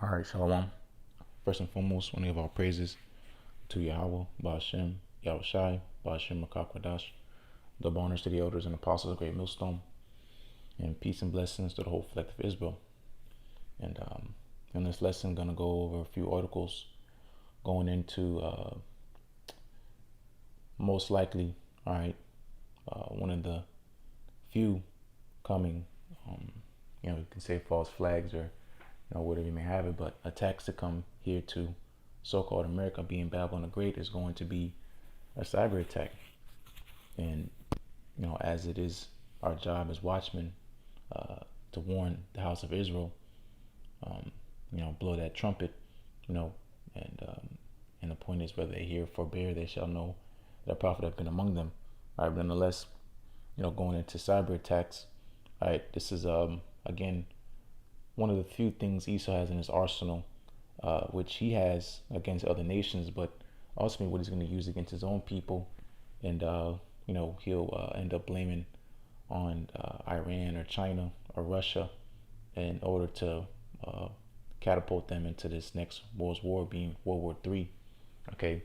All right, Shalom. First and foremost, want to give our praises to Yahweh, Ba'ashem, Yahushai, Ba'ashem, Makakwadash, double honors to the elders and apostles of Great Millstone, and peace and blessings to the whole collective Israel. And in this lesson, I'm going to go over a few articles going into most likely, all right, one of the few coming, you can say false flags or whatever you may have it, but attacks to come here to so-called America, being Babylon the Great, is going to be a cyber attack. And as it is our job as watchmen to warn the house of Israel, blow that trumpet, and the point is, whether they hear or forbear, they shall know that a prophet have been among them. All right, but nonetheless, going into cyber attacks. All right, this is again one of the few things Esau has in his arsenal, which he has against other nations, but ultimately what he's going to use against his own people. And he'll end up blaming on Iran or China or Russia in order to catapult them into this next world's war, being World War III. Okay.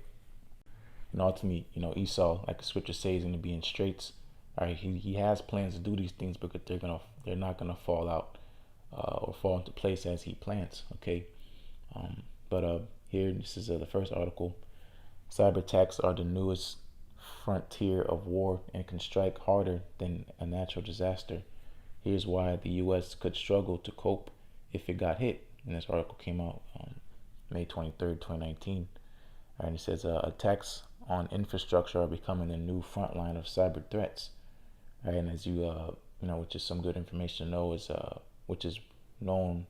And ultimately, Esau, like the scripture says, is going to be in straits. All right, he has plans to do these things, but they're not gonna fall out or fall into place as he plans. Okay. But here, this is the first article. Cyber attacks are the newest frontier of war and can strike harder than a natural disaster. Here's why the U.S. could struggle to cope if it got hit. And this article came out May 23rd, 2019. And it says attacks on infrastructure are becoming the new front line of cyber threats. All right, and as which is some good information to know, is which is known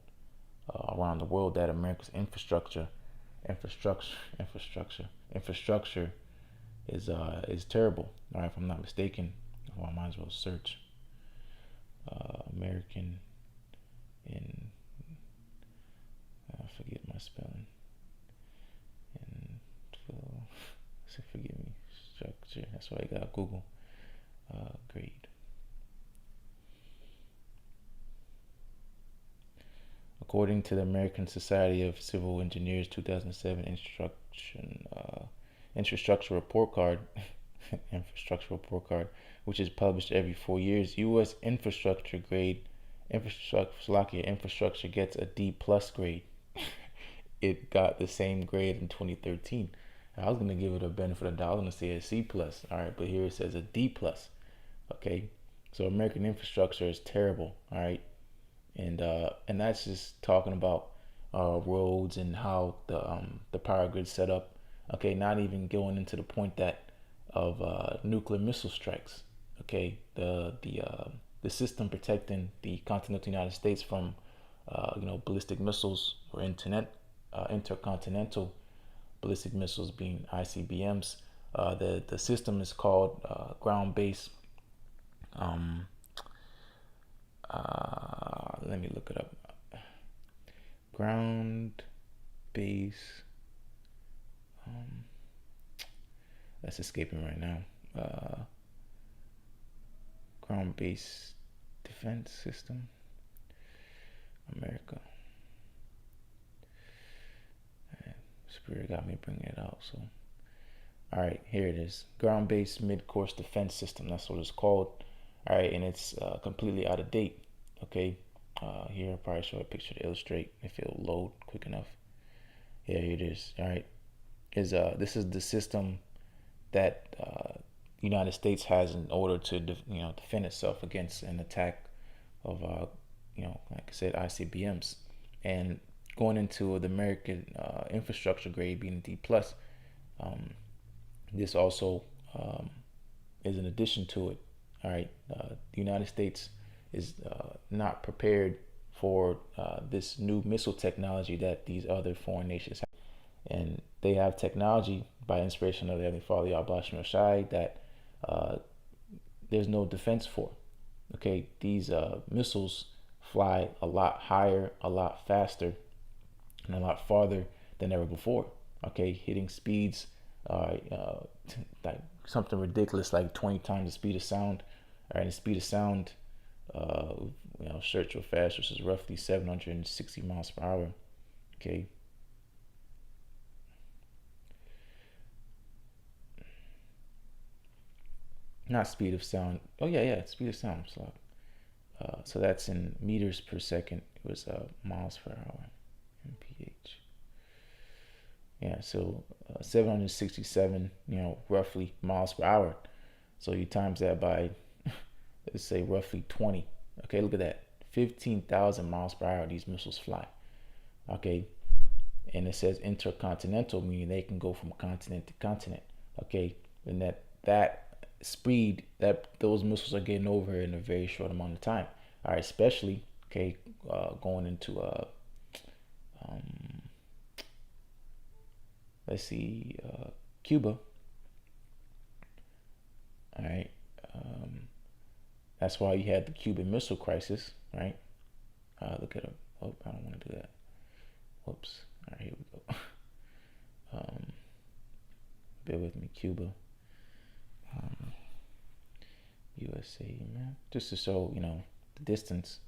around the world, that America's infrastructure is terrible. All right, if I'm not mistaken. Well, I might as well search American in I forget my spelling. Forgive me. Structure. That's why I got Google. Grade. According to the American Society of Civil Engineers 2007 infrastructure report card, which is published every 4 years, U.S. infrastructure gets a D+ grade. It got the same grade in 2013. I was going to give it a benefit of the doubt. I was going to say a C+. All right, but here it says a D+. Okay, so American infrastructure is terrible. All right, and that's just talking about roads and how the power grid set up. Okay, not even going into the point that of nuclear missile strikes. Okay, the system protecting the continental United States from ballistic missiles or intercontinental ballistic missiles, being ICBMs. The system is called ground-based. Let me look it up. Ground-based. That's escaping right now. Ground-based defense system. America. Spirit got me bringing it out. So, all right, here it is. Ground-based mid-course defense system. That's what it's called. All right, and it's completely out of date. Okay, here I'll probably show a picture to illustrate if it'll load quick enough. Yeah, here it is. All right, this is the system that the United States has in order to defend itself against an attack of like I said, ICBMs. And going into the American infrastructure grade being D+, this also is an addition to it. All right, the United States is not prepared for this new missile technology that these other foreign nations have. And they have technology by inspiration of the Heavenly Father, Yahweh Shai, that there's no defense for. Okay, these missiles fly a lot higher, a lot faster, and a lot farther than ever before. Okay, hitting speeds like something ridiculous, like 20 times the speed of sound. All right, and the speed of sound, search real fast, which is roughly 760 miles per hour. Okay, not speed of sound. Oh yeah, yeah, speed of sound. So that's in meters per second. It was miles per hour, mph. Yeah, so 767, roughly miles per hour. So you times that by, let's say, roughly 20. Okay, look at that. 15,000 miles per hour these missiles fly. Okay, and it says intercontinental, meaning they can go from continent to continent. Okay, and that speed that those missiles are getting over in a very short amount of time. All right, especially okay, going into um, let's see, Cuba. All right, um, that's why you had the Cuban Missile Crisis, right? Look at it. Oh, I don't want to do that. Whoops. All right, here we go. Um, bear with me, Cuba, um, USA, man. Just to show, the distance.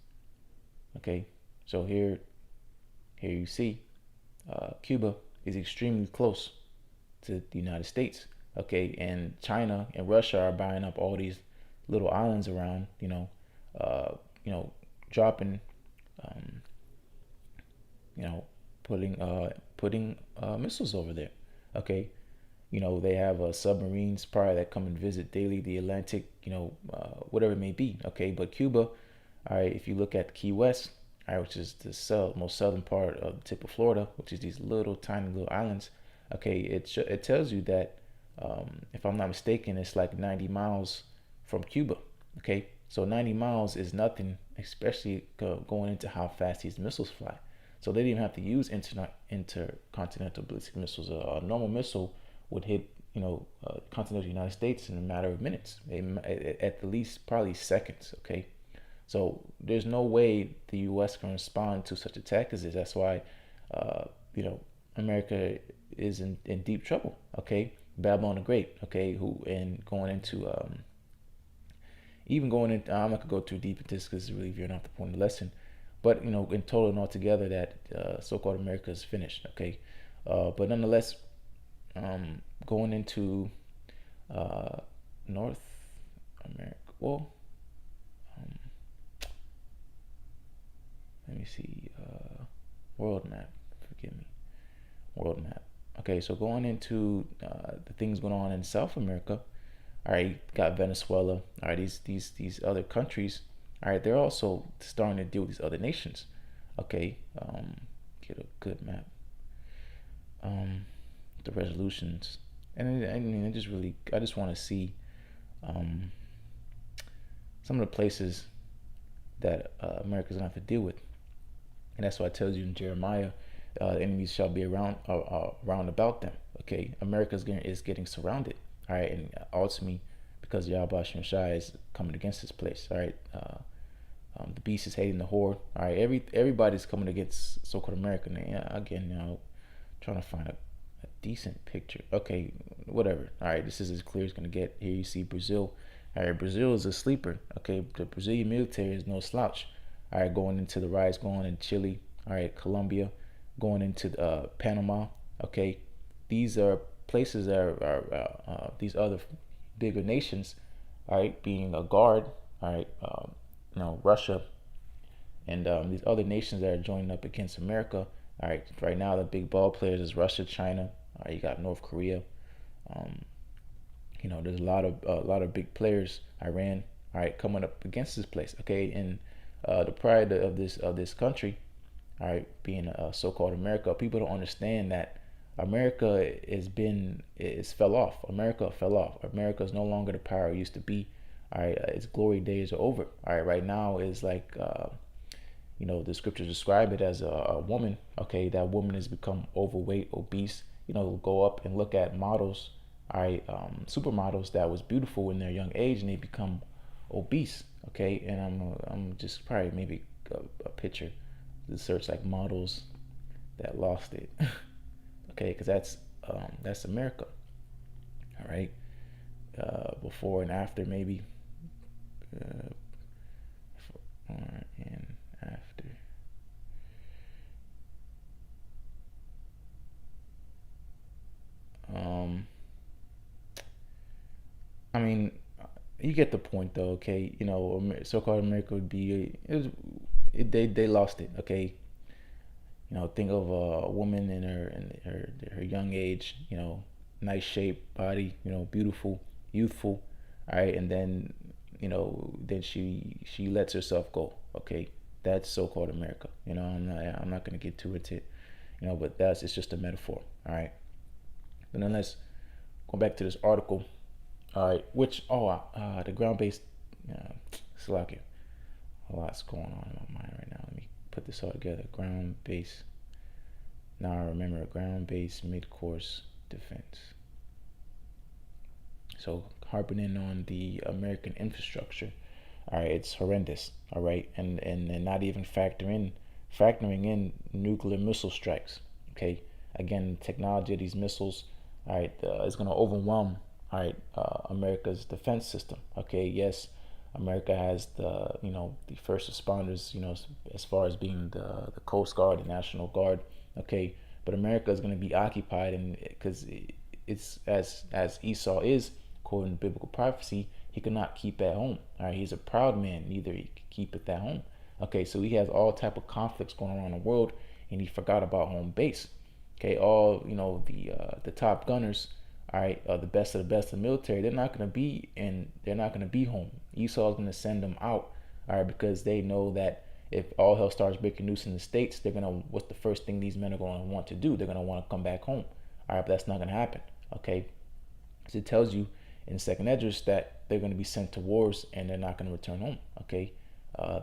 Okay, so here you see, Cuba is extremely close to the United States. Okay, and China and Russia are buying up all these little islands around. Uh, you know, dropping, um, you know, putting missiles over there. Okay, they have submarines probably that come and visit daily the Atlantic, whatever it may be. Okay, but Cuba, all right, if you look at Key West, all right, which is the most southern part of the tip of Florida, which is these little tiny little islands. Okay, it tells you that, if I'm not mistaken, it's like 90 miles from Cuba. Okay, so 90 miles is nothing, especially going into how fast these missiles fly. So they didn't even have to use intercontinental ballistic missiles. A normal missile would hit, continental United States in a matter of minutes, at the least probably seconds. Okay, so there's no way the U.S. can respond to such attack as this. That's why, uh, you know, America is in deep trouble. Okay, Babylon the Great. Okay, who and going into even going in, I'm not gonna go too deep into this because it's really veering off the point of the lesson. But in total and altogether, that so-called America is finished. Okay, but nonetheless, going into uh, North America. Well, um, let me see. World map. Forgive me. World map. Okay, so going into the things going on in South America. All right, got Venezuela. All right, these other countries. All right, they're also starting to deal with these other nations. Okay, get a good map. Um, the resolutions, and I mean, I just want to see um, some of the places that America's gonna have to deal with, and that's why it tells you in Jeremiah, enemies shall be around about them. Okay, is getting surrounded. All right, and ultimately, because Yahweh Shai is coming against this place. All right, the beast is hating the horde. All right, everybody's coming against so-called America. Now, again, trying to find a decent picture. Okay, whatever. All right, this is as clear as gonna get. Here you see Brazil. All right, Brazil is a sleeper. Okay, the Brazilian military is no slouch. All right, going into the riots going on in Chile. All right, Colombia, going into Panama. Okay, these are places that are these other bigger nations. All right, being a guard. All right, Russia and these other nations that are joining up against America. All right, right now the big ball players is Russia, China. All right, you got North Korea. Um, there's a lot of big players. Iran. All right, coming up against this place. Okay, and the pride of this country. All right, being so-called America, people don't understand that America is fell off. America fell off. America is no longer the power it used to be. All right, its glory days are over. All right, right now is like the scriptures describe it as a woman. Okay, that woman has become overweight, obese. Go up and look at models, all right, supermodels that was beautiful in their young age, and they become obese. Okay, and I'm just probably maybe a picture to search like models that lost it. Okay, because that's America. All right, before and after maybe. Before and after. you get the point though. Okay, so-called America would be they lost it. Okay, think of a woman in her young age. Nice shape, body. Beautiful, youthful. All right, and then she lets herself go. Okay, that's so-called America. I'm not gonna get too into it. But it's just a metaphor. All right. But then let's go back to this article. All right, which the ground-based Slovakia. A lot's going on in my mind right now. Let me put this all together. Ground-based. Now I remember ground-based mid-course defense. So harping in on the American infrastructure. All right, it's horrendous. All right, and not even factoring in nuclear missile strikes. Okay, again, the technology of these missiles, all right, is going to overwhelm, all right, America's defense system. Okay, yes, America has the first responders, as far as being the Coast Guard, the National Guard. Okay, but America is going to be occupied, and because it's as Esau is, according to biblical prophecy, he could not keep at home. All right, he's a proud man, neither he could keep it at home. Okay, so he has all type of conflicts going on around the world, and he forgot about home base. Okay, all the top gunners, all right, the best of the best of the military, they're not gonna be home. Esau's gonna send them out, all right, because they know that if all hell starts breaking loose in the states, what's the first thing these men are gonna want to do? They're gonna want to come back home. All right, but that's not gonna happen. Okay, because it tells you in Second Esdras that they're gonna be sent to wars and they're not gonna return home. Okay,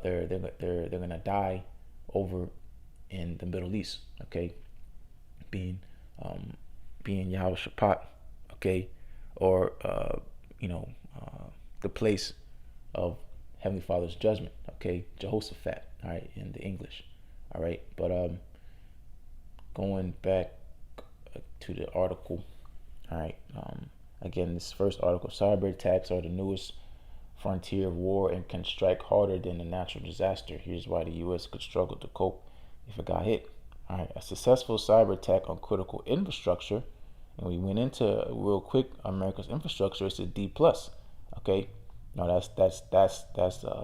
they're gonna die over in the Middle East. Okay, being being Yahushua, okay, or the place of Heavenly Father's judgment. Okay, Jehoshaphat. All right, in the English. All right, but going back to the article. All right. Again, this first article: cyber attacks are the newest frontier of war and can strike harder than a natural disaster. Here's why the U.S. could struggle to cope if it got hit. All right, a successful cyber attack on critical infrastructure, and we went into real quick. America's infrastructure is a D plus. Okay, no, that's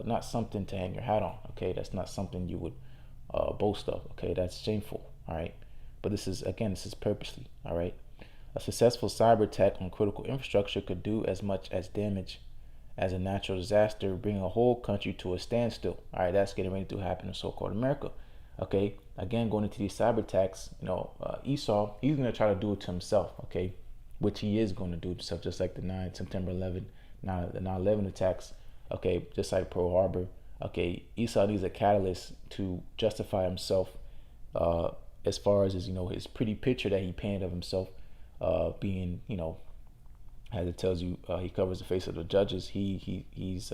not something to hang your hat on. Okay, that's not something you would boast of. Okay, that's shameful. All right, but this is purposely. All right, a successful cyber attack on critical infrastructure could do as much as damage as a natural disaster, bringing a whole country to a standstill. All right, that's getting ready to happen in so-called America. Okay, again, going into these cyber attacks, Esau, he's going to try to do it to himself. Okay, which he is going to do himself, just like the September 11, the 9/11 attacks. Okay, just like Pearl Harbor. Okay, Esau needs a catalyst to justify himself, as far as his pretty picture that he painted of himself, being as it tells you, he covers the face of the judges. He's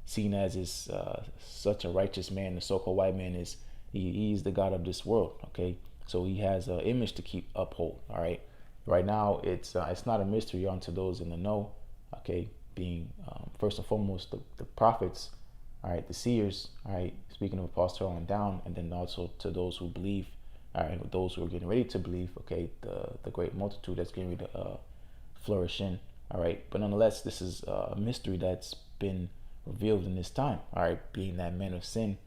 seen as such a righteous man. The so-called white man he's the god of this world. Okay, so he has an image to keep uphold. All right, right now it's not a mystery unto those in the know. Okay, being first and foremost the prophets. All right, the seers. All right, speaking of Apostle on down, and then also to those who believe. All right, those who are getting ready to believe. Okay, the great multitude that's getting ready to flourish in. All right, but nonetheless, this is a mystery that's been revealed in this time. All right, being that man of sin,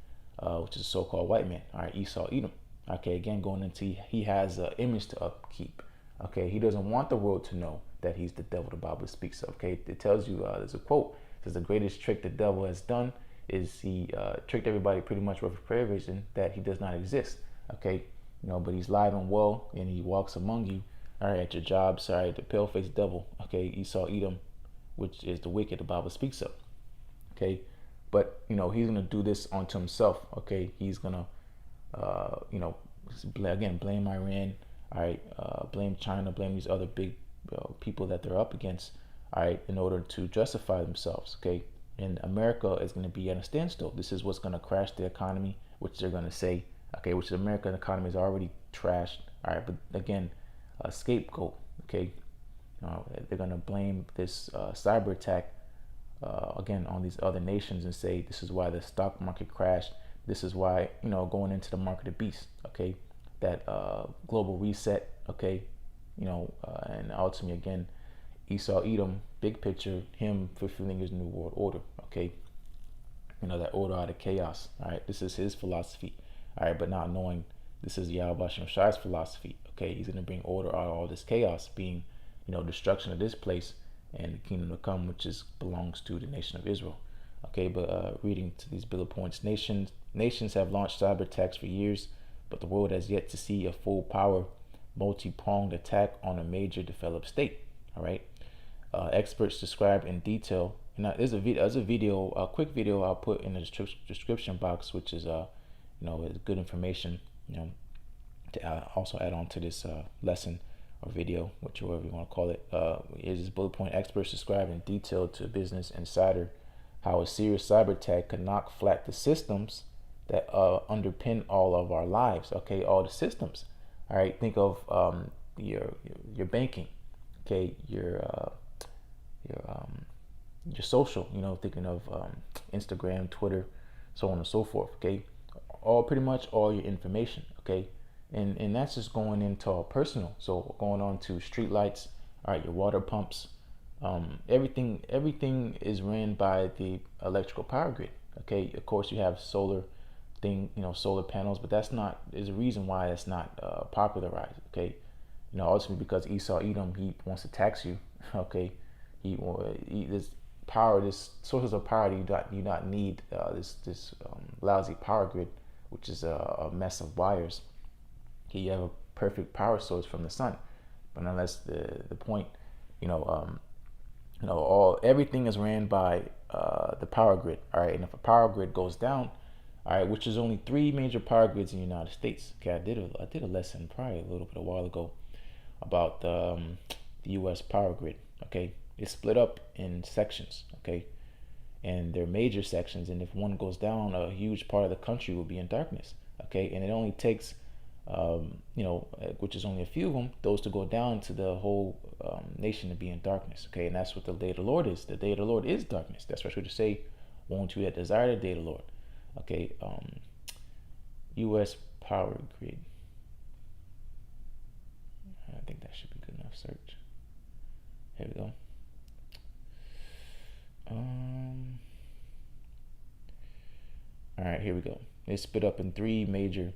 which is a so-called white man. All right, Esau, Edom. Okay, again, going into he has an image to upkeep. Okay, he doesn't want the world to know that he's the devil the Bible speaks of. Okay, it tells you, there's a quote. It says the greatest trick the devil has done is he tricked everybody pretty much with a prayer vision that he does not exist. Okay, but he's live and well, and he walks among you. All right, at your job, sorry, the pale-faced devil. Okay, Esau, Edom, which is the wicked the Bible speaks of. Okay, but he's gonna do this onto himself. Okay, he's gonna, again, blame Iran. All right, blame China, blame these other big people that they're up against. All right, in order to justify themselves. Okay, and America is gonna be at a standstill. This is what's gonna crash the economy, which they're gonna say. Okay, which the American economy is already trashed. All right, but again, a scapegoat. Okay, they're gonna blame this cyber attack again on these other nations and say this is why the stock market crashed. This is why going into the market of beast. Okay, that global reset. Okay, and ultimately again, Esau, Edom, big picture, him fulfilling his new world order. Okay, that order out of chaos. All right, this is his philosophy. All right, but not knowing this is Yahweh Shem Shai's philosophy. Okay, he's gonna bring order out of all this chaos, being destruction of this place and the kingdom to come, which belongs to the nation of Israel. Okay, but reading to these bullet points, nations have launched cyber attacks for years, but the world has yet to see a full power, multi-pronged attack on a major developed state. All right, experts describe in detail. And there's a quick video I'll put in the description box, which is is good information, to also add on to this lesson or video, whichever you want to call it. Is this bullet point: experts describe in detail to Business Insider how a serious cyber attack could knock flat the systems that underpin all of our lives. Okay, all the systems. All right, think of your banking. Okay, your social. Thinking of Instagram, Twitter, so on and so forth. Okay, pretty much all your information. Okay, and that's just going into our personal. So going on to street lights. All right, your water pumps. Everything is ran by the electrical power grid. Okay, of course you have solar panels, but there's a reason why it's not popularized. Okay, ultimately because Esau Edom, he wants to tax you. Okay, this sources of power, you do not need this lousy power grid, which is a mess of wires. Okay, you have a perfect power source from the sun, but unless the point, everything is ran by the power grid. All right, and if a power grid goes down, all right, which is only 3 major power grids in the United States. Okay, I did a lesson probably a while ago about the U.S. power grid. Okay, it's split up in sections. Okay, and they're major sections, and if one goes down, a huge part of the country will be in darkness. Okay, and it only takes which is only a few of them, those to go down to the whole nation to be in darkness. Okay, and that's what the day of the Lord is. The day of the Lord is darkness. That's what Scripture say. Won't you that desire the day of the Lord? Okay, U.S. power grid. I think that should be good enough search. Here we go. All right, here we go. It's split up in three major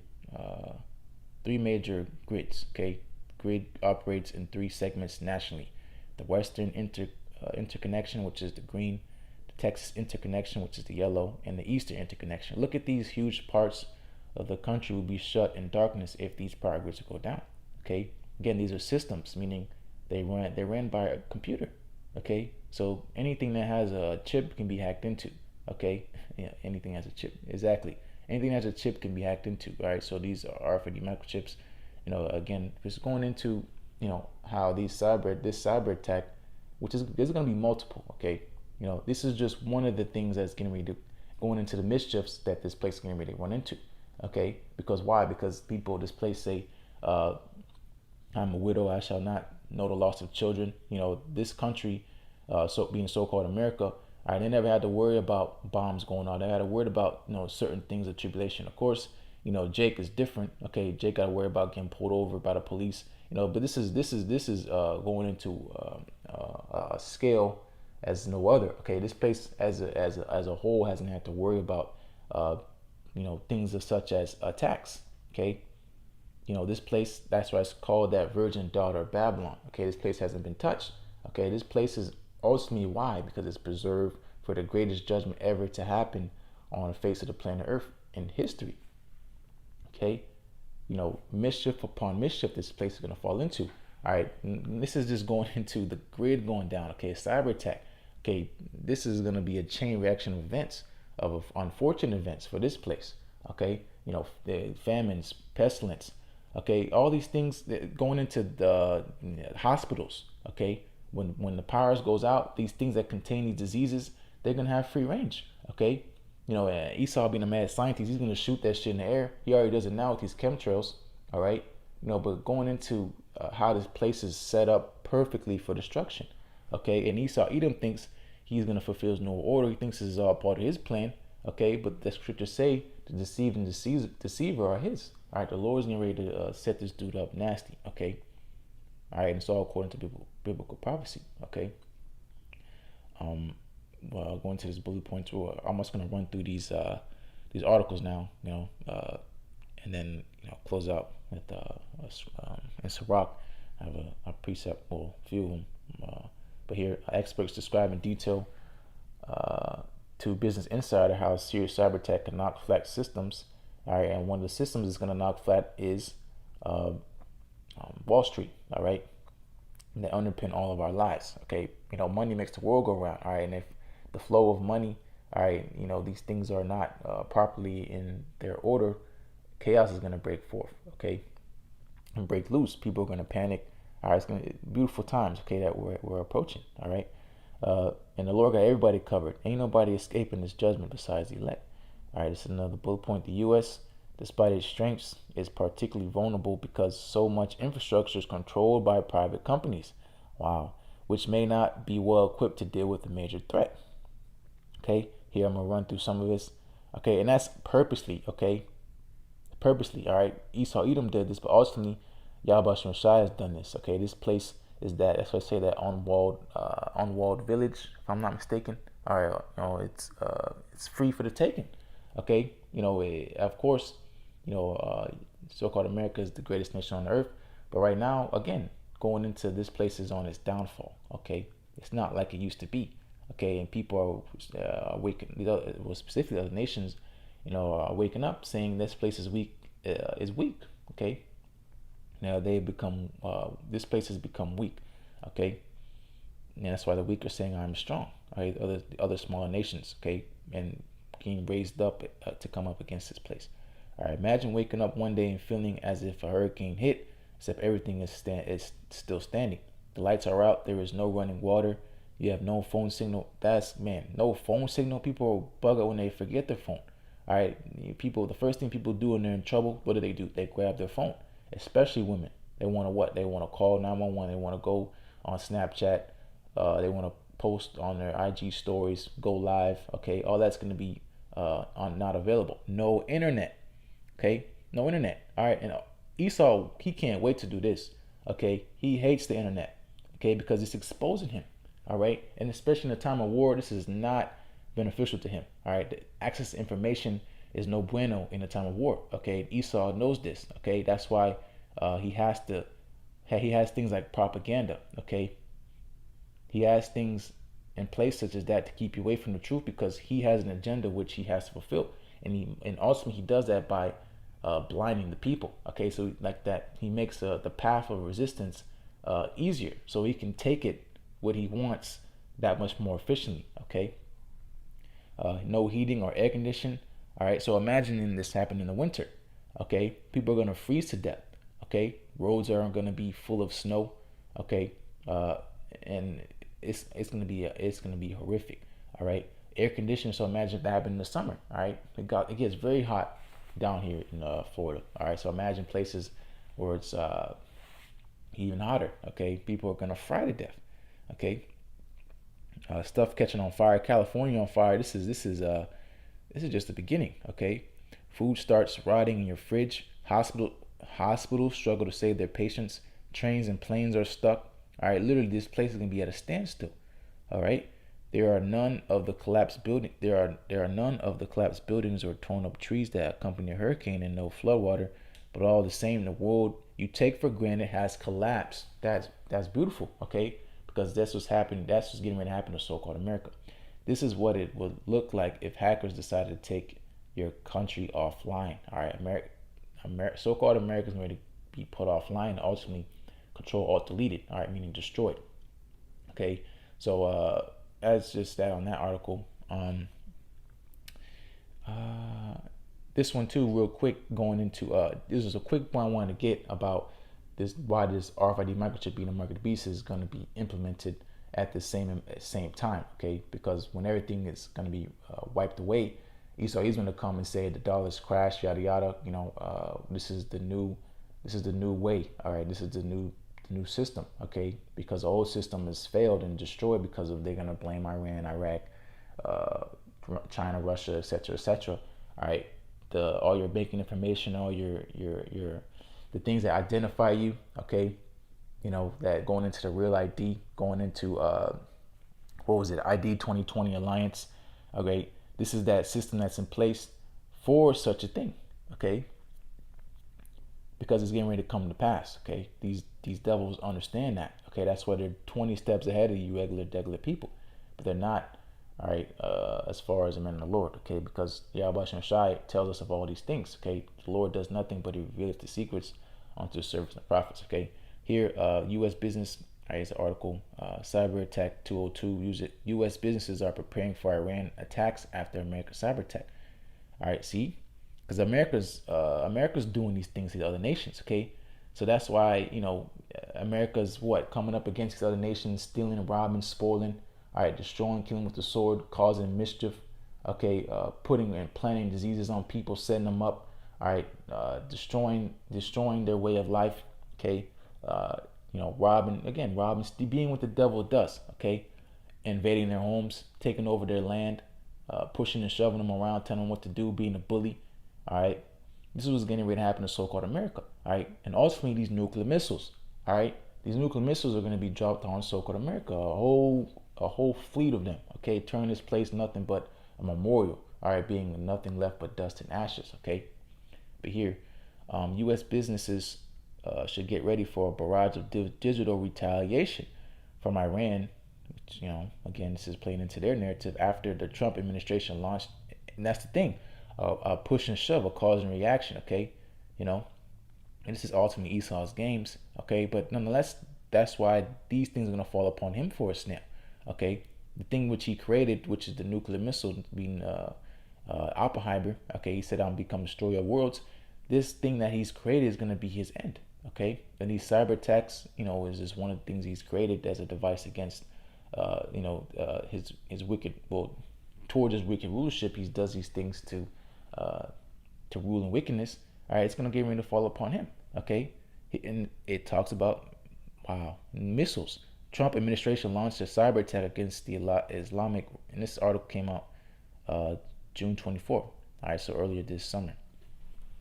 grids. Okay, grid operates in 3 segments nationally: the Western interconnection, which is the green; the Texas interconnection, which is the yellow; and the Eastern interconnection. Look at these huge parts of the country will be shut in darkness if these power grids go down. Okay, again, these are systems, meaning they're ran by a computer. Okay, so anything that has a chip can be hacked into. Okay, yeah, anything has a chip, exactly. Anything that has a chip can be hacked into. All right, so these are RFID microchips. Again, just going into how this cyber attack, there's going to be multiple. Okay, this is just one of the things that's going into the mischiefs that this place is going to really run into. Okay, because why? Because this place say, I'm a widow, I shall not know the loss of children. This country, being so-called America, they never had to worry about bombs going on. They had to worry about certain things of tribulation. Of course, Jake is different. Okay, Jake got to worry about getting pulled over by the police. But this is going into a scale as no other. Okay, this place as a whole hasn't had to worry about things such as attacks. Okay, this place, that's why it's called that virgin daughter of Babylon. Okay, this place hasn't been touched. Okay, this place is ultimately why? Because it's preserved for the greatest judgment ever to happen on the face of the planet Earth in history. Okay, mischief upon mischief this place is going to fall into. All right, this is just going into the grid going down. Okay, cyber attack. Okay, this is going to be a chain reaction of events, of unfortunate events for this place. Okay, the famines, pestilence. Okay, all these things going into the hospitals. Okay, when the powers goes out, these things that contain these diseases, they're gonna have free range. Okay, Esau being a mad scientist, he's gonna shoot that shit in the air. He already does it now with these chemtrails. All right, but going into how this place is set up perfectly for destruction. Okay, and Esau Edom thinks he's gonna fulfill his new order. He thinks this is all part of his plan. Okay, but the scriptures say the deceive and deceiver are his. All right, the Lord's getting ready to set this dude up nasty. Okay, All right, and it's all according to biblical prophecy. Okay. Um, well, going to this bullet point too. I'm just gonna run through these articles now. And then close out with in Sirach. I have a precept, well, a few of them. But here, experts describe in detail uh, to Business Insider how serious cyber attack can knock flat systems. All right, and one of the systems that's going to knock flat is uh, Wall Street. All right, and they underpin all of our lives. Okay, money makes the world go round. All right, and if the flow of money, all right, these things are not properly in their order, chaos is going to break forth. Okay, and break loose. People are going to panic. All right, it's going to be beautiful times. Okay, that we're approaching. All right. And the Lord got everybody covered. Ain't nobody escaping this judgment besides the elect. All right, this is another bullet point. The U.S., despite its strengths, is particularly vulnerable because so much infrastructure is controlled by private companies. Wow, which may not be well equipped to deal with a major threat. Okay, here I'm gonna run through some of this. Okay, and that's purposely. Okay, purposely. All right, Esau Edom did this, but ultimately, Yahweh Shai has done this. Okay, this place is that, that's why I say that unwalled village, if I'm not mistaken. All right, it's free for the taking. Okay, of course, so-called America is the greatest nation on earth, but right now, again, going into this place is on its downfall. Okay, it's not like it used to be. Okay, and people are waking, well, specifically other nations, are waking up saying this place is weak, Okay, now they become this place has become weak. Okay, and that's why the weak are saying I'm strong. Right, other smaller nations. Okay, and being raised up to come up against this place. All right, imagine waking up one day and feeling as if a hurricane hit, except everything is still standing. The lights are out. There is no running water. You have no phone signal. No phone signal. People bug out when they forget their phone. All right, people. The first thing people do when they're in trouble, what do? They grab their phone. Especially women. They want to what? They want to call 911. They want to go on Snapchat. They want to post on their IG stories, go live. Okay, all that's going to be not available. No internet. Okay, no internet. All right, and Esau, he can't wait to do this. Okay, he hates the internet. Okay, because it's exposing him. All right, and especially in a time of war, this is not beneficial to him. All right, the access to information is no bueno in a time of war. Okay, Esau knows this. Okay, that's why he has things like propaganda. Okay, he has things in place such as that to keep you away from the truth because he has an agenda which he has to fulfill, and ultimately he does that by blinding the people. Okay, so like that, he makes the path of resistance easier, so he can take it what he wants that much more efficiently. Okay, no heating or air conditioning. All right, so imagining this happen in the winter. Okay, people are gonna freeze to death. Okay, roads are gonna be full of snow. Okay, and it's gonna be horrific. All right, air conditioning. So imagine that happened in the summer. All right, it gets very hot down here in Florida. All right, so imagine places where it's even hotter. Okay, people are gonna fry to death. Okay, stuff catching on fire. California on fire. This is just the beginning. Okay, food starts rotting in your fridge. Hospitals struggle to save their patients. Trains and planes are stuck. All right, literally, this place is gonna be at a standstill. All right, there are none of the collapsed building. There are none of the collapsed buildings or torn up trees that accompany a hurricane, and no floodwater. But all the same, the world you take for granted has collapsed. That's beautiful. Okay, because that's what's happening. That's what's getting ready to happen to so-called America. This is what it would look like if hackers decided to take your country offline. All right, so-called America is going to be put offline and ultimately control alt deleted. All right, meaning destroyed. Okay, so that's just that on that article. This one too, real quick, going into this is a quick one I wanted to get about this, why this RFID microchip being a market beast is going to be implemented at the same time. Okay, because when everything is going to be wiped away, Esau, he's going to come and say the dollar's crashed, yada yada. This is the new way. All right, this is the new system. Okay, because the old system has failed and destroyed because of they're going to blame Iran, Iraq, China, Russia, etc., etc. All right, all your banking information, all your the things that identify you. Okay, that going into the Real ID, going into what was it, ID 2020 Alliance. Okay, this is that system that's in place for such a thing. Okay, because it's getting ready to come to pass. Okay, these devils understand that. Okay, that's why they're 20 steps ahead of you regular people, but they're not. All right, as far as the men of the Lord. Okay, because Yahweh Shai tells us of all these things. Okay, the Lord does nothing but he reveals the secrets unto the servants and the prophets. Okay, here, U.S. business. All right, it's an article. Cyber attack 202. U.S. businesses are preparing for Iran attacks after American cyber attack. All right, see, because America's doing these things to the other nations. Okay, so that's why America's what coming up against these other nations, stealing, robbing, spoiling. All right, destroying, killing with the sword, causing mischief. Okay, putting and planting diseases on people, setting them up. All right, destroying their way of life. Okay, robbing, being what the devil does. Okay, invading their homes, taking over their land, pushing and shoving them around, telling them what to do, being a bully. All right, this is what's getting ready to happen to so-called America. All right, and ultimately these nuclear missiles. All right, these nuclear missiles are going to be dropped on so-called America. A whole fleet of them. Okay, turn this place nothing but a memorial. All right, being nothing left but dust and ashes. Okay, but here, U.S. businesses should get ready for a barrage of digital retaliation from Iran. Which, again, this is playing into their narrative after the Trump administration launched, and that's the thing, a push and shove, a cause and reaction. Okay, and this is ultimately Esau's games. Okay, but nonetheless, that's why these things are going to fall upon him for a snap. Okay, the thing which he created, which is the nuclear missile, being Oppenheimer. Okay, he said, "I'm become destroyer of worlds." This thing that he's created is going to be his end. Okay, and these cyber attacks, is just one of the things he's created as a device against, his wicked, towards his wicked rulership. He does these things to rule in wickedness. All right, it's going to get ready to fall upon him. Okay, and it talks about missiles. Trump administration launched a cyber attack against the Islamic, and this article came out June 24th. All right, so earlier this summer.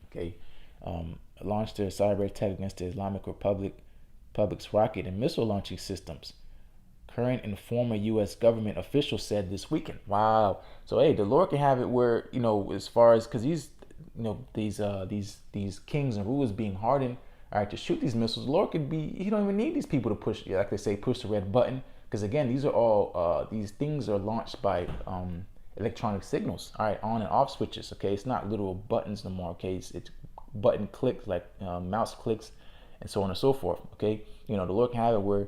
Okay, launched a cyber attack against the Islamic Republic's rocket and missile launching systems. Current and former U.S. government officials said this weekend. Wow. So hey, the Lord can have it where as far as because these kings and rulers being hardened. All right, to shoot these missiles, the Lord could be. He don't even need these people to push, like they say, push the red button. Because again, these are all these things are launched by electronic signals. All right, on and off switches. Okay, it's not literal buttons no more. Okay, it's button clicks like mouse clicks, and so on and so forth. Okay, the Lord can have it where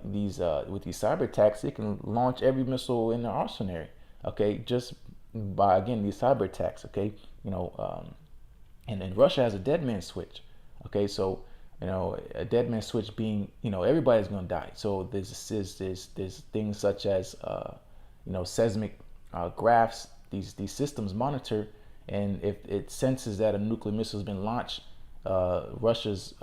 these with these cyber attacks, it can launch every missile in the arsenal. Okay, just by again these cyber attacks. Okay, and Russia has a dead man switch. Okay, so a dead man switch being everybody's gonna die. So there's things such as seismic graphs. These systems monitor, and if it senses that a nuclear missile has been launched, Russia's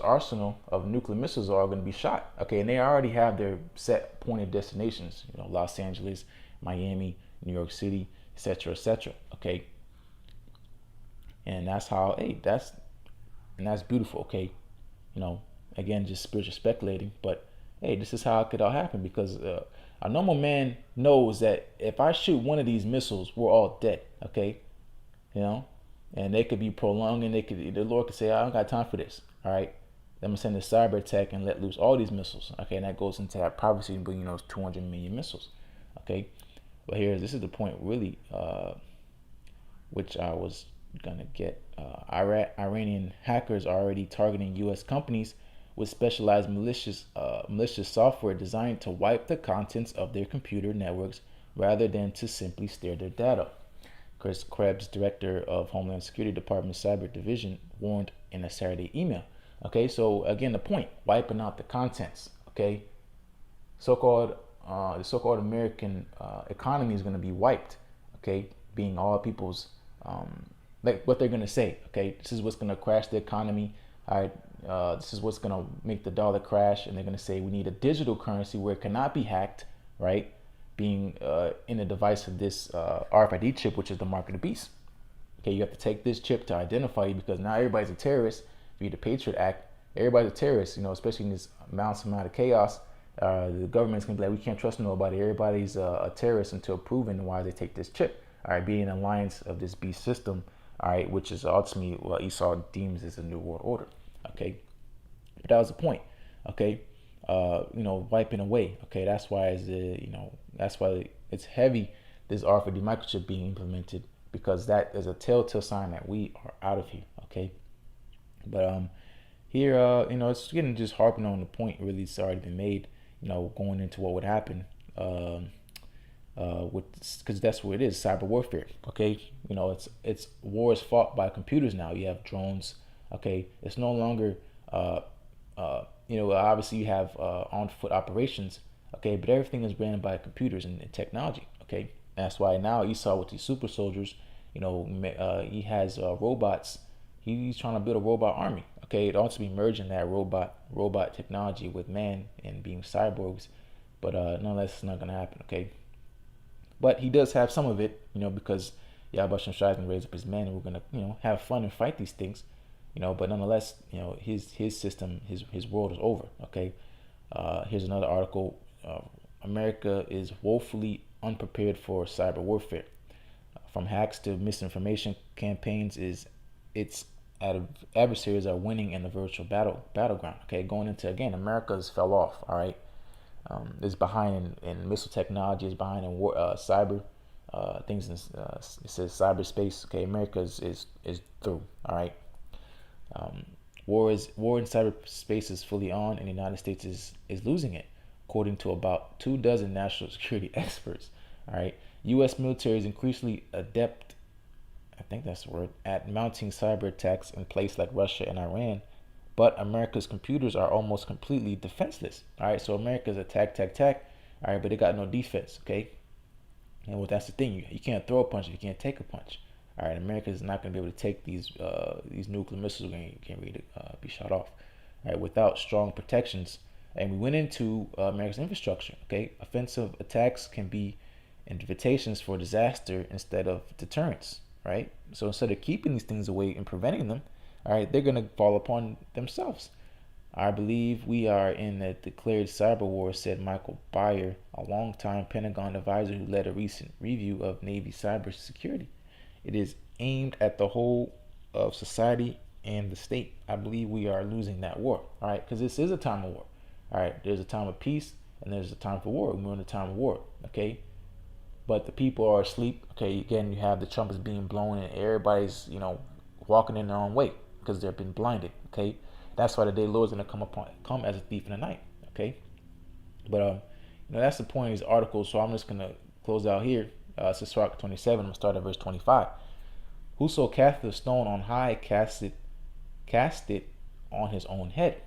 arsenal of nuclear missiles are going to be shot. Okay, and they already have their set pointed destinations. Los Angeles, Miami, New York City, etc., etc. Okay, and that's how. That's beautiful. Okay, again, just spiritual speculating, but hey, this is how it could all happen because a normal man knows that if I shoot one of these missiles, we're all dead. Okay, and they could be prolonged, and the Lord could say, I don't got time for this. All right, I'm gonna send a cyber attack and let loose all these missiles. Okay, and that goes into that prophecy, but 200 million missiles. Okay, but this is the point really, which I was gonna get. Iranian hackers are already targeting U.S. companies with specialized malicious software designed to wipe the contents of their computer networks rather than to simply steal their data. Chris Krebs, director of Homeland Security Department Cyber Division, warned in a Saturday email. Okay, so again, the point: wiping out the contents. Okay, the so-called American economy is going to be wiped. Okay, being all people's like what they're going to say. Okay, this is what's going to crash the economy. All right, this is what's going to make the dollar crash, and they're going to say we need a digital currency where it cannot be hacked. Right, being in a device of this RFID chip, which is the mark of the beast. Okay, you have to take this chip to identify you because now everybody's a terrorist via the Patriot Act. everybody's a terrorist, especially in this amount of chaos. The government's gonna be like, we can't trust nobody. Everybody's a terrorist until proven why they take this chip. All right, being an alliance of this beast system. All right, which is ultimately what Esau deems as a new world order. Okay, but that was the point. Okay, wiping away. Okay, that's why that's why it's heavy. This RFID microchip being implemented, because that is a telltale sign that we are out of here. Okay, but here, it's getting just harping on the point. Really, it's already been made. Going into what would happen. Because that's what it is, cyber warfare. Okay, it's wars fought by computers now. You have drones. Okay, it's no longer obviously you have on foot operations. Okay, but everything is ran by computers and technology. Okay, that's why now Esau with these super soldiers, he has robots. He's trying to build a robot army. Okay, it ought to be merging that robot technology with man and being cyborgs, but nonetheless, it's not gonna happen. Okay, but he does have some of it, because Yahweh Shai can raise up his men, and we're gonna, have fun and fight these things, But nonetheless, his system, his world is over. Okay, here's another article. America is woefully unprepared for cyber warfare. From hacks to misinformation campaigns, its adversaries are winning in the virtual battleground. Okay, going into again, America's fell off. All right. Is behind in missile technology, is behind in cyber things. It says cyberspace. Okay, America is through. All right. War in cyberspace is fully on, and the United States is losing it, according to about 24 national security experts. All right. U.S. military is increasingly adept, I think that's the word, at mounting cyber attacks in places like Russia and Iran. But America's computers are almost completely defenseless. All right, so America's attack. All right, but they got no defense. Okay, and that's the thing. You can't throw a punch if you can't take a punch. All right, America is not going to be able to take these nuclear missiles. Can't really be shot off. All right, without strong protections. And we went into America's infrastructure. Okay, offensive attacks can be invitations for disaster instead of deterrence. Right, so instead of keeping these things away and preventing them, all right, they're going to fall upon themselves. I believe we are in a declared cyber war, said Michael Bayer, a longtime Pentagon advisor who led a recent review of Navy cybersecurity. It is aimed at the whole of society and the state. I believe we are losing that war, all right, because this is a time of war. All right, there's a time of peace and there's a time for war. We're in a time of war, okay? But the people are asleep. Okay, again, you have the trumpets being blown and everybody's, walking in their own way because they've been blinded. Okay, that's why the day of the Lord is going to come as a thief in the night. Okay, but that's the point of these articles. So I'm just going to close out here. Sirach 27. I'm going to start at verse 25. Whoso casteth a stone on high, cast it on his own head,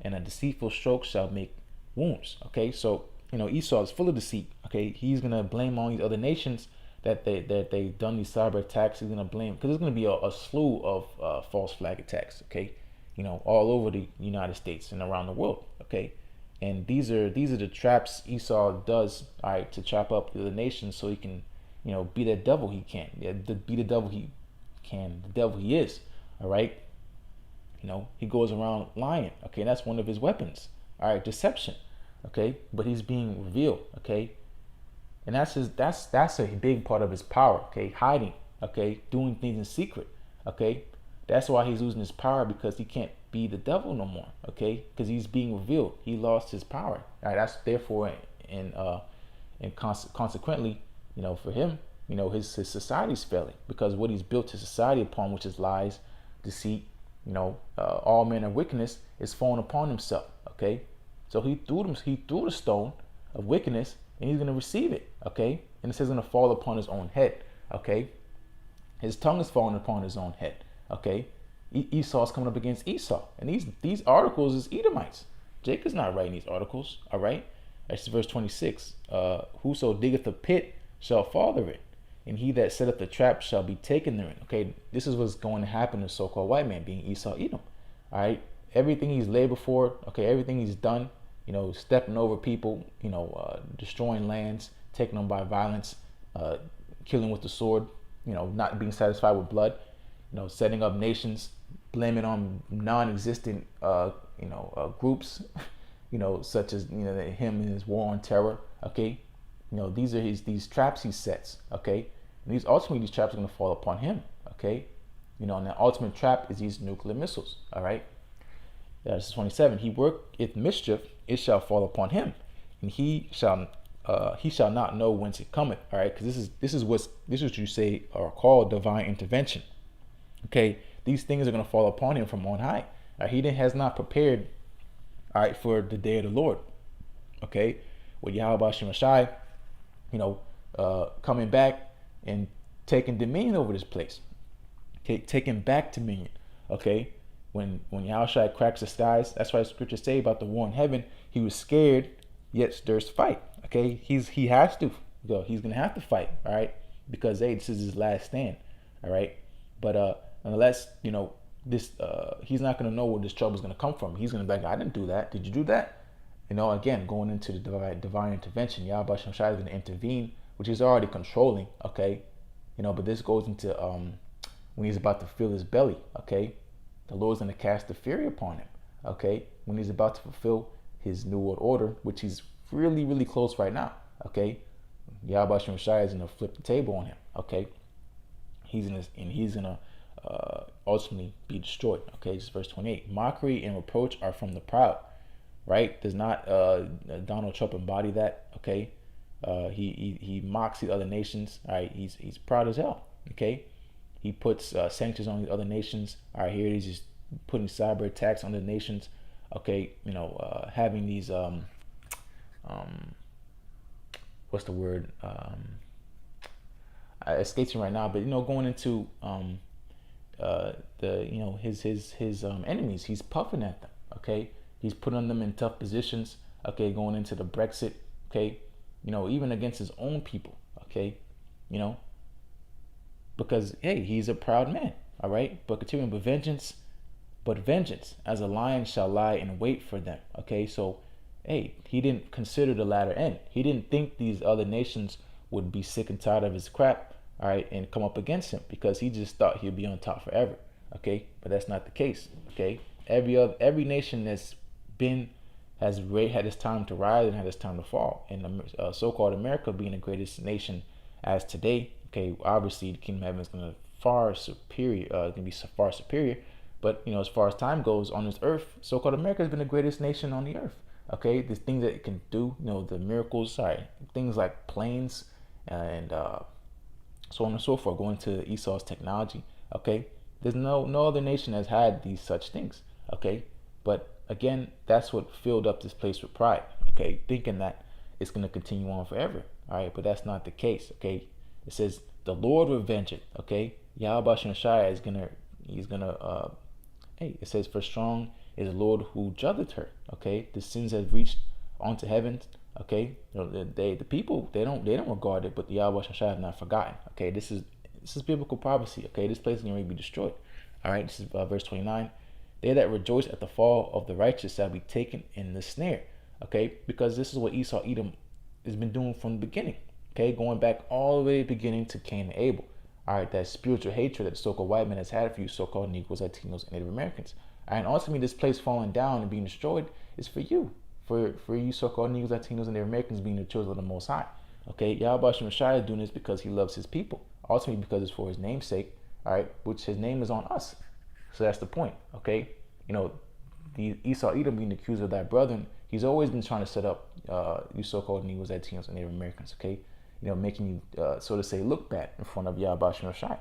and a deceitful stroke shall make wounds. Okay, so Esau is full of deceit. Okay, he's gonna blame all these other nations that they've done these cyber attacks. He's gonna blame, because there's gonna be a slew of false flag attacks. Okay, all over the United States and around the world. Okay, and these are the traps Esau does, all right, to trap up the other nations so he can be the devil he can. Yeah, be the devil he can. The devil he is. All right. He goes around lying. Okay, and that's one of his weapons. All right, deception. Okay, but he's being revealed. Okay, and that's a big part of his power. Okay, hiding. Okay, doing things in secret. Okay, that's why he's losing his power, because he can't be the devil no more. Okay, because he's being revealed. He lost his power. All right, that's therefore and consequently, for him, his society's failing, because what he's built his society upon, which is lies, deceit, all men of wickedness, is falling upon himself. Okay, so he threw the stone of wickedness, and he's going to receive it. Okay, and it says going to fall upon his own head. Okay, his tongue is falling upon his own head. Okay, Esau's coming up against Esau, and these articles is Edomites. Jacob's not writing these articles. All right, that's verse 26. Whoso diggeth a pit shall fall therein, and he that setteth the trap shall be taken therein. Okay, this is what's going to happen to so-called white man, being Esau, Edom. All right, everything he's labored for, okay, everything he's done, stepping over people, destroying lands, taking them by violence, killing with the sword, not being satisfied with blood, setting up nations, blame it on non-existent, groups, such as him and his war on terror. Okay, these are these traps he sets. Okay, and these traps are going to fall upon him. Okay, and the ultimate trap is these nuclear missiles. All right, verse 27. He worketh mischief; it shall fall upon him, and he shall not know whence it cometh. All right, because this is what you say are called divine intervention. Okay, these things are going to fall upon him from on high. He has not prepared, all right, for the day of the Lord. Okay, with Yahweh Shem Shai, coming back and taking dominion over this place. Okay, taking back dominion. Okay, when Yahweh cracks the skies, that's why the scriptures say about the war in heaven. He was scared, yet there's fight. Okay, he has to go. He's gonna have to fight. All right, because this is his last stand. All right, but nonetheless, this he's not gonna know where this trouble is gonna come from. He's gonna be like, I didn't do that. Did you do that? Again, going into the divine intervention, Yahweh Shem Shai is gonna intervene, which he's already controlling. Okay, but this goes into when he's about to fill his belly. Okay, the Lord's gonna cast the fury upon him. Okay, when he's about to fulfill his new world order, which he's really, really close right now. Okay, Yahweh Shem Shai is gonna flip the table on him. Okay, he's gonna ultimately be destroyed. Okay, just verse 28. Mockery and reproach are from the proud. Right? Does not Donald Trump embody that? Okay, he mocks the other nations. All right, he's proud as hell. Okay, he puts sanctions on the other nations. All right, here he's just putting cyber attacks on the nations. Okay, having these what's the word? It escapes me right now, but going into his enemies, he's puffing at them. Okay, he's putting them in tough positions. Okay, going into the Brexit. Okay, even against his own people. Okay, because hey, he's a proud man. All right, but continuing, but vengeance as a lion shall lie in wait for them. Okay, so hey, he didn't consider the latter end. He didn't think these other nations would be sick and tired of his crap, all right, and come up against him, because he just thought he'd be on top forever. Okay, but that's not the case. Okay, every nation has had its time to rise and had its time to fall, and so-called America being the greatest nation as today. Okay, obviously the kingdom of heaven is going to far superior. But as far as time goes on this earth, so-called America has been the greatest nation on the earth. Okay, the things that it can do, the miracles, things like planes and so on and so forth, going to Esau's technology. Okay, there's no other nation has had these such things. Okay, but again, that's what filled up this place with pride. Okay, thinking that it's going to continue on forever. All right, but that's not the case. Okay, it says the Lord will avenge it. Okay, Yahweh Shem Shai is gonna, it says, for strong is the Lord who judgeth her. Okay, the sins have reached onto heaven. Okay, the people they don't regard it, but the Yahweh Shem Shai have not forgotten. Okay, this is biblical prophecy. Okay, this place is going to be destroyed. All right, this is verse 29. They that rejoice at the fall of the righteous shall be taken in the snare. Okay, because this is what Esau Edom has been doing from the beginning. Okay, going back all the way to the beginning to Cain and Abel. All right, that spiritual hatred that the so-called white man has had for you, so-called Negroes, Latinos, and Native Americans. And ultimately, this place falling down and being destroyed is for you, for you so-called Negroes, Latinos, and Native Americans being the children of the Most High. Okay, Yahweh Shem Shai is doing this because he loves his people. Ultimately, because it's for his name's sake. All right, which his name is on us. So that's the point. Okay, the Esau Edom being accused of thy brethren, he's always been trying to set up you so-called Negroes, Latinos, and Native Americans. Okay, making you so to say look bad in front of Yahweh Shem Shai.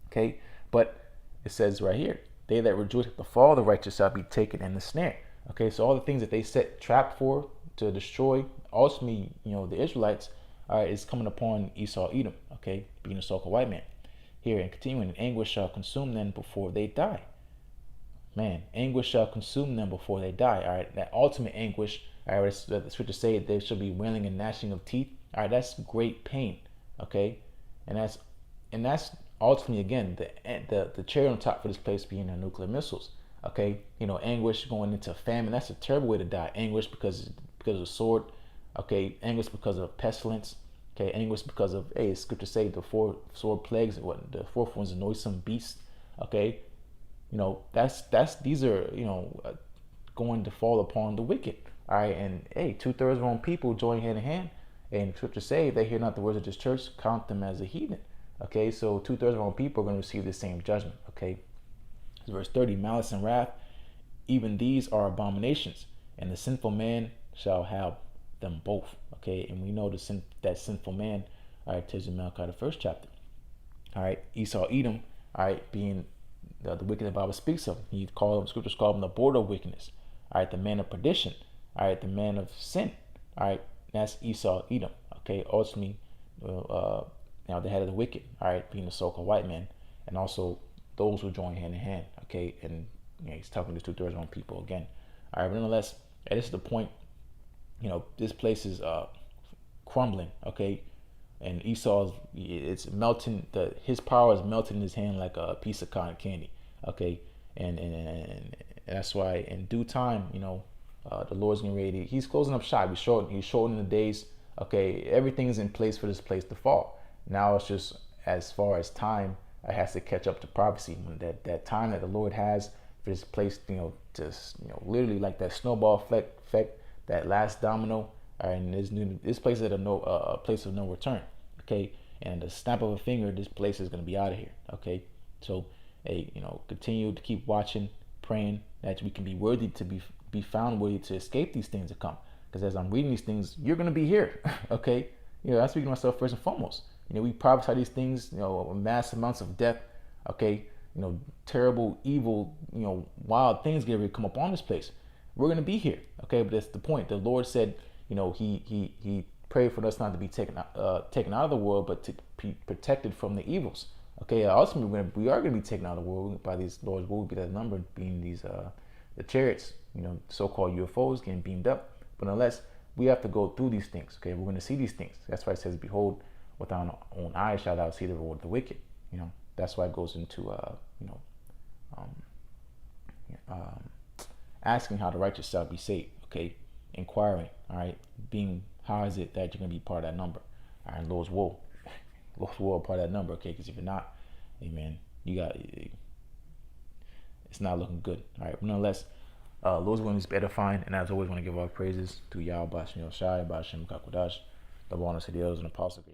Okay, but it says right here, they that rejoice at the fall of the righteous shall be taken in the snare. Okay, so all the things that they set trap for to destroy, ultimately, the Israelites, all right, is coming upon Esau Edom. Okay, being a so-called white man. Here and continuing, anguish shall consume them before they die. Man, anguish shall consume them before they die. All right, that ultimate anguish. All right, the scripture say there shall be wailing and gnashing of teeth. All right, that's great pain. Okay, and that's ultimately again the cherry on top for this place being the nuclear missiles. Okay, anguish going into famine. That's a terrible way to die. Anguish because of the sword. Okay, anguish because of pestilence. Okay, anguish because of scripture say the 4 sword plagues. What the fourth one's a noisome beast. Okay, That's these are going to fall upon the wicked. All right, and hey, 2/3 of our own people join hand in hand, and Scripture say they hear not the words of this church, count them as a heathen. Okay, so 2/3 of our own people are going to receive the same judgment. Okay, verse 30: malice and wrath, even these are abominations, and the sinful man shall have them both. Okay, and we know that sinful man, all right, tells in Malachi the first chapter. All right, Esau, Edom, all right, being the wicked the Bible speaks of. Scriptures call him the border of wickedness. All right, the man of perdition. All right, the man of sin. All right, that's Esau, Edom. Okay, ultimately, now the head of the wicked. All right, being the so-called white man, and also those who join hand in hand. Okay, and he's talking to 2/3 of people again. All right, but nonetheless, this is the point. This place is crumbling. Okay, and Esau's it's melting. His power is melting in his hand like a piece of cotton candy. Okay, and that's why in due time, the Lord's getting ready. He's closing up shop. He's shortening the days. Okay, everything's in place for this place to fall. Now it's just as far as time, it has to catch up to prophecy. When that time that the Lord has for this place, just literally like that snowball effect, that last domino. All right, and this place is a place of no return. Okay, and the snap of a finger, this place is gonna be out of here. Okay, so hey, continue to keep watching, praying that we can be worthy to be found worthy to escape these things to come. Because as I'm reading these things, you're gonna be here. Okay, I'm speaking to myself first and foremost. We prophesy these things, mass amounts of death. Okay, terrible, evil, wild things get ready to come upon this place. We're gonna be here. Okay, but that's the point. The Lord said, he prayed for us not to be taken out of the world, but to be protected from the evils. Okay, ultimately we are gonna be taken out of the world by these Lord's will. Be that number being these the chariots, so-called UFOs getting beamed up. But unless we have to go through these things, okay, we're gonna see these things. That's why it says, "Behold, with our own eyes shall thou see the reward of the wicked." That's why it goes into asking how the righteous shall be saved. Okay, inquiring. All right, being how is it that you're gonna be part of that number? All right, Lord's will, part of that number. Okay, because if you're not, amen, it's not looking good. All right, but nonetheless, Lord's willing is edifying, and as always, want to give all praises to Yahweh Bashim Yoshai, Bashim Kakodash, the honor to the elders and apostles.